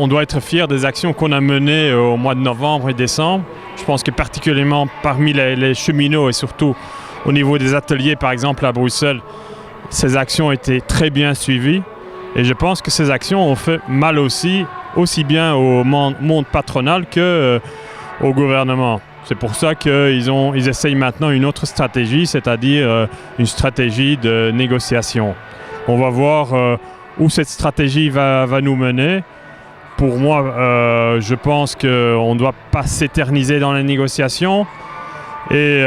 on doit être fier des actions qu'on a menées au mois de novembre et décembre. Je pense que particulièrement parmi les cheminots et surtout au niveau des ateliers, par exemple à Bruxelles, ces actions étaient très bien suivies. Et je pense que ces actions ont fait mal aussi bien au monde patronal qu'au gouvernement. C'est pour ça qu'ils essayent maintenant une autre stratégie, c'est-à-dire une stratégie de négociation. On va voir où cette stratégie va nous mener. Pour moi, je pense qu'on ne doit pas s'éterniser dans les négociations. Et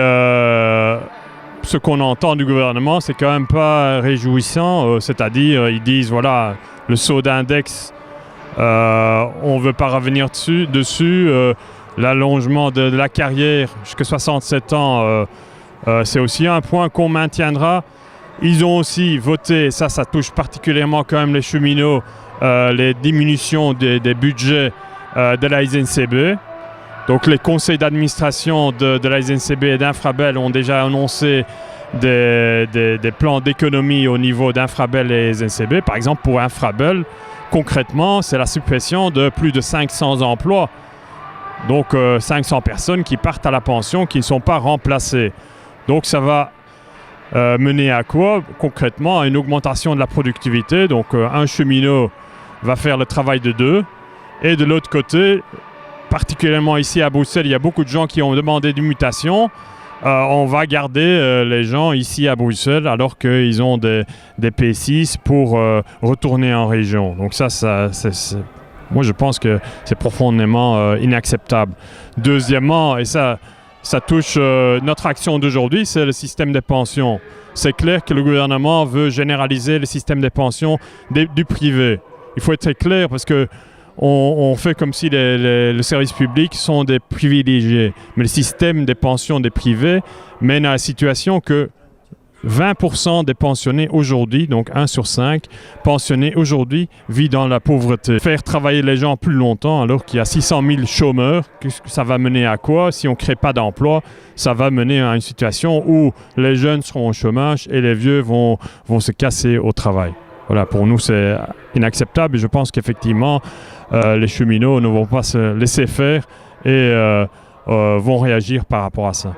ce qu'on entend du gouvernement, c'est quand même pas réjouissant. C'est-à-dire, ils disent, voilà, le saut d'index, on ne veut pas revenir dessus. L'allongement de la carrière jusqu'à 67 ans, c'est aussi un point qu'on maintiendra. Ils ont aussi voté, ça touche particulièrement quand même les cheminots, les diminutions des budgets de la SNCB. Donc les conseils d'administration de la SNCB et d'Infrabel ont déjà annoncé des plans d'économie au niveau d'Infrabel et SNCB. Par exemple, pour Infrabel, concrètement, c'est la suppression de plus de 500 emplois. Donc 500 personnes qui partent à la pension, qui ne sont pas remplacées. Donc ça va mener à quoi? Concrètement, à une augmentation de la productivité. Donc un cheminot va faire le travail de deux. Et de l'autre côté, particulièrement ici à Bruxelles, il y a beaucoup de gens qui ont demandé une mutation. On va garder les gens ici à Bruxelles alors qu'ils ont des P6 pour retourner en région. Donc moi je pense que c'est profondément inacceptable. Deuxièmement, et ça touche notre action d'aujourd'hui, c'est le système des pensions. C'est clair que le gouvernement veut généraliser le système des pensions du privé. Il faut être très clair parce que on fait comme si les services publics sont des privilégiés. Mais le système des pensions des privés mène à la situation que 20% des pensionnés aujourd'hui, donc 1 sur 5 pensionnés aujourd'hui, vit dans la pauvreté. Faire travailler les gens plus longtemps alors qu'il y a 600 000 chômeurs, ça va mener à quoi? Si on ne crée pas d'emploi, ça va mener à une situation où les jeunes seront au chômage et les vieux vont se casser au travail. Voilà, pour nous, c'est inacceptable et je pense qu'effectivement, les cheminots ne vont pas se laisser faire et vont réagir par rapport à ça.